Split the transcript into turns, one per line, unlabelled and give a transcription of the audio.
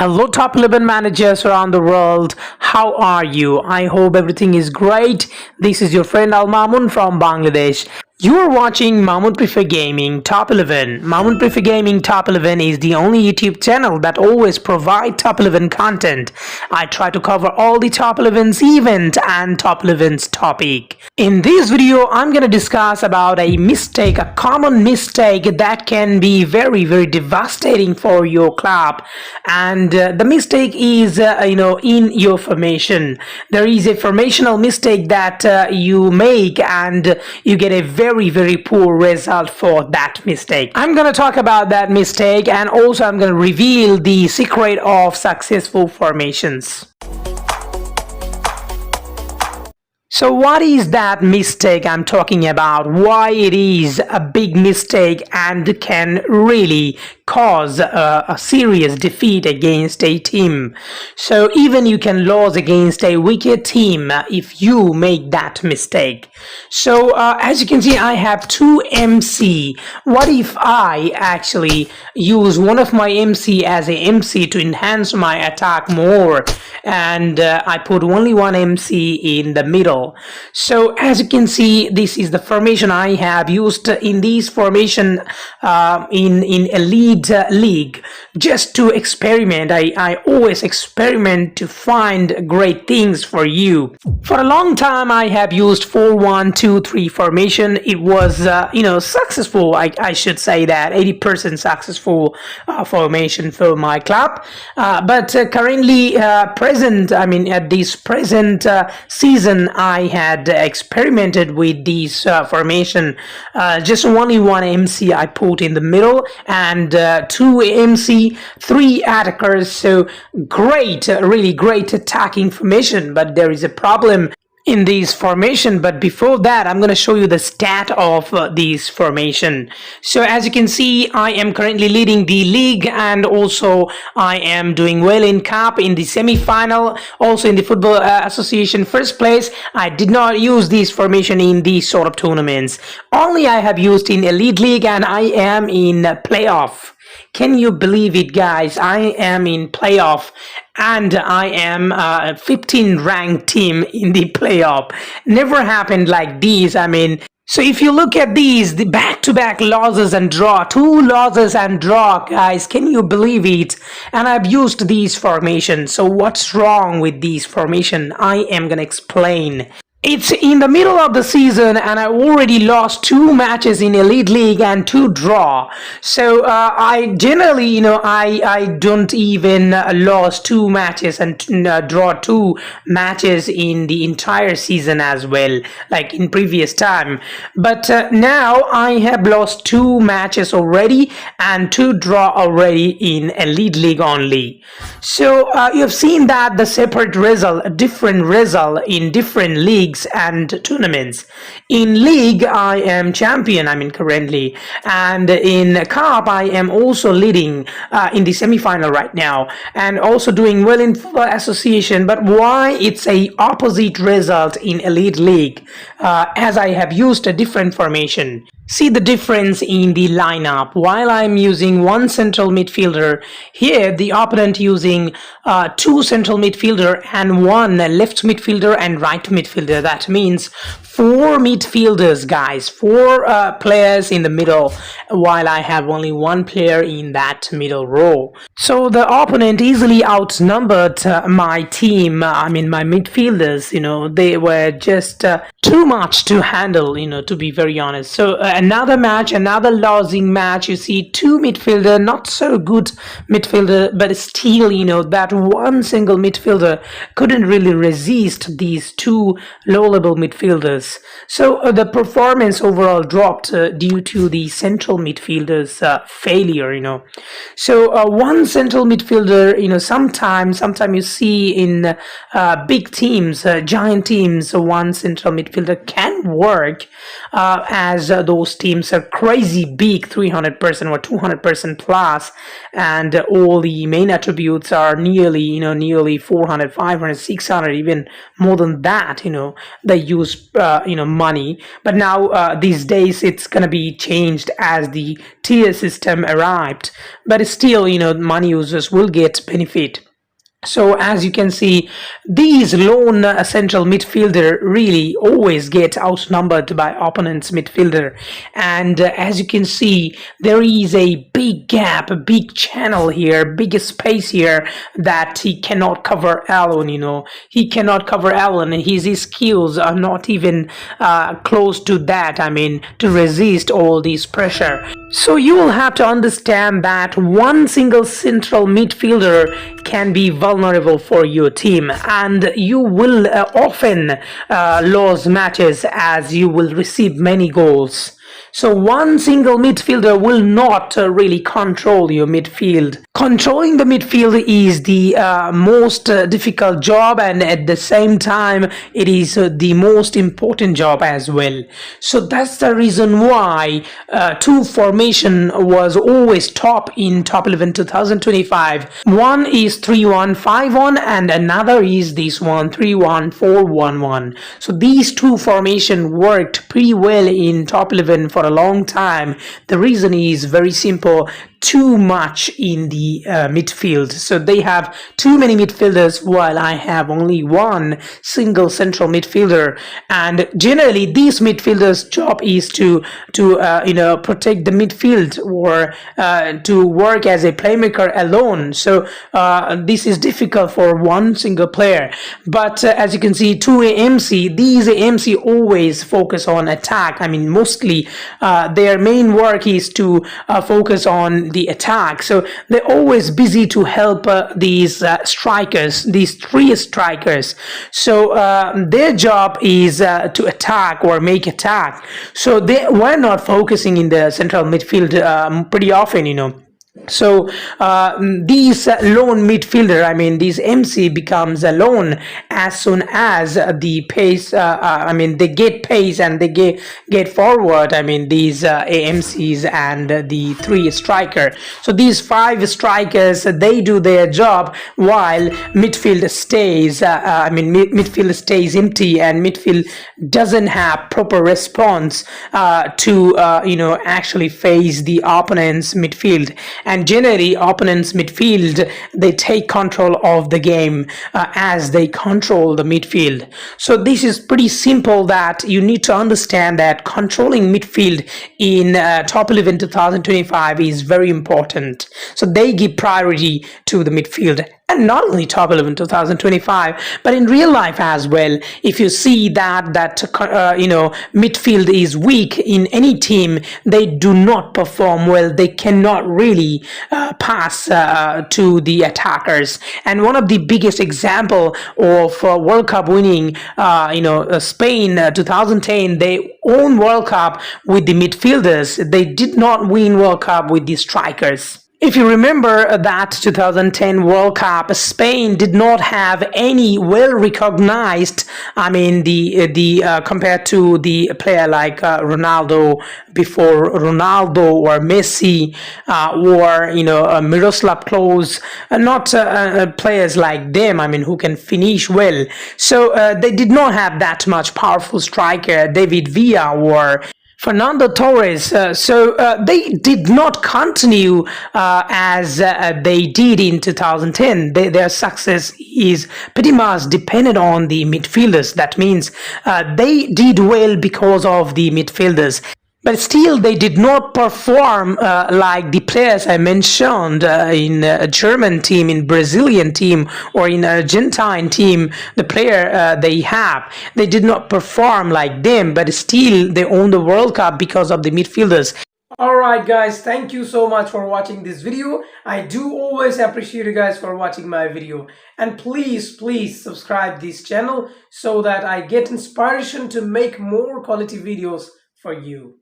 Hello, top 11 managers around the world. How are you? I hope everything is great. This is your friend Al Mamun from Bangladesh. You are watching Mamun Prefer Gaming Top 11. Mamun Prefer Gaming Top 11 is the only YouTube channel that always provide Top 11 content. I try to cover all the Top 11's event and Top 11's topic. In this video, I'm going to discuss about a mistake, a common mistake that can be very devastating for your club. And the mistake is, in your formation. There is a formational mistake that you make and you get a very poor result for that mistake. I'm going to talk about that mistake, and also I'm going to reveal the secret of successful formations. So what is that mistake I'm talking about? Why it is a big mistake and can really cause a serious defeat against a team. So even you can lose against a weaker team if you make that mistake. So as you can see, I have two MC. What if I actually use one of my MC as a MC to enhance my attack more, and I put only one MC in the middle? So as you can see, this is the formation I have used in this formation in elite league, just to experiment. I always experiment to find great things for you. For a long time I have used 4-1-2-3 formation. It was successful. I should say that 80% successful formation for my club, but currently at this present season I had experimented with this formation. Just only one MC I put in the middle and two MC, three attackers. So great, really great attacking formation, but there is a problem in this formation. But before that, I'm going to show you the stat of this formation. So as you can see, I am currently leading the league, and also I am doing well in cup, in the semi-final, also in the football association first place. I did not use this formation in these sort of tournaments. Only I have used in elite league, and I am in playoff. Can you believe it, guys? I am in playoff and I am a 15 ranked team in the playoff. Never happened like this. So if you look at these, the back-to-back losses and draw, 2 losses and draw, guys, can you believe it? And I've used these formations. So what's wrong with these formation? I am gonna explain. It's in the middle of the season and I already lost 2 matches in Elite League and 2 draw. So I generally, I don't even lose 2 matches and draw 2 matches in the entire season as well, like in previous time. But now I have lost 2 matches already and 2 draw already in Elite League only. So you've seen that the separate result, a different result in different leagues and tournaments. In league I am champion, currently, and in cup I am also leading in the semi-final right now, and also doing well in football association. But why it's a opposite result in elite league? As I have used a different formation. See the difference in the lineup. While I'm using one central midfielder, here the opponent using 2 central midfielder and 1 left midfielder and right midfielder. That means 4 midfielders, guys, 4 players in the middle, while I have only 1 player in that middle row. So the opponent easily outnumbered my team, my midfielders. They were just too much to handle, to be very honest. So another match, another losing match. You see 2 midfielder, not so good midfielder, but still, that one single midfielder couldn't really resist these 2 low-level midfielders. So the performance overall dropped due to the central midfielders failure. So one central midfielder, sometimes you see in big teams, giant teams, one central midfielder can work, as those teams are crazy big, 300% or 200% plus, and all the main attributes are nearly 400, 500, 600, even more than that. They use money. But now these days it's gonna be changed as the tier system arrived. But still, money users will get benefit. So as you can see, these lone central midfielder really always get outnumbered by opponent's midfielder. And as you can see, there is a big gap, a big channel here, big space here that he cannot cover alone. He cannot cover alone, and his skills are not even close to that. I mean, to resist all this pressure. So you will have to understand that one single central midfielder can be vulnerable for your team, and you will often lose matches as you will receive many goals. So one single midfielder will not really control your midfield. Controlling the midfield is the most difficult job, and at the same time it is the most important job as well. So that's the reason why two formation was always top in top 11 2025. One is 3-1-5-1 and another is this one 3-1-4-1-1. So these two formation worked pretty well in top 11 for a long time. The reason is very simple: too much in the midfield. So they have too many midfielders while I have only one single central midfielder, and generally these midfielders' job is to protect the midfield or to work as a playmaker alone. So this is difficult for one single player. But as you can see, two AMC, these AMC always focus on attack. I mean, mostly their main work is to focus on the attack. So they're always busy to help these strikers, these three strikers. So their job is to attack or make attack. So they were not focusing in the central midfield pretty often. So these lone midfielder, I mean these MC becomes alone as soon as the pace, they get pace and they get forward. I mean these AMCs and the three striker. So these five strikers, they do their job while midfield stays. Midfield stays empty, and midfield doesn't have proper response to actually face the opponent's midfield. And generally opponents midfield, they take control of the game as they control the midfield. So this is pretty simple, that you need to understand that controlling midfield in top 11 2025 is very important. So they give priority to the midfield, and not only top 11 2025 but in real life as well. If you see that midfield is weak in any team, they do not perform well. They cannot really pass to the attackers. And one of the biggest example of World Cup winning Spain 2010, they won World Cup with the midfielders. They did not win World Cup with the strikers. If you remember that 2010 World Cup, Spain did not have any well-recognized, compared to the player like Ronaldo before Ronaldo, or Messi, or Miroslav Klose, not players like them, who can finish well. So they did not have that much powerful striker, David Villa or Fernando Torres. So they did not continue as they did in 2010. Their success is pretty much dependent on the midfielders. That means they did well because of the midfielders. But still, they did not perform like the players I mentioned in a German team, in Brazilian team, or in Argentine team. The player they have, they did not perform like them, but still they won the World Cup because of the midfielders. Alright guys, thank you so much for watching this video. I do always appreciate you guys for watching my video. And please subscribe this channel so that I get inspiration to make more quality videos for you.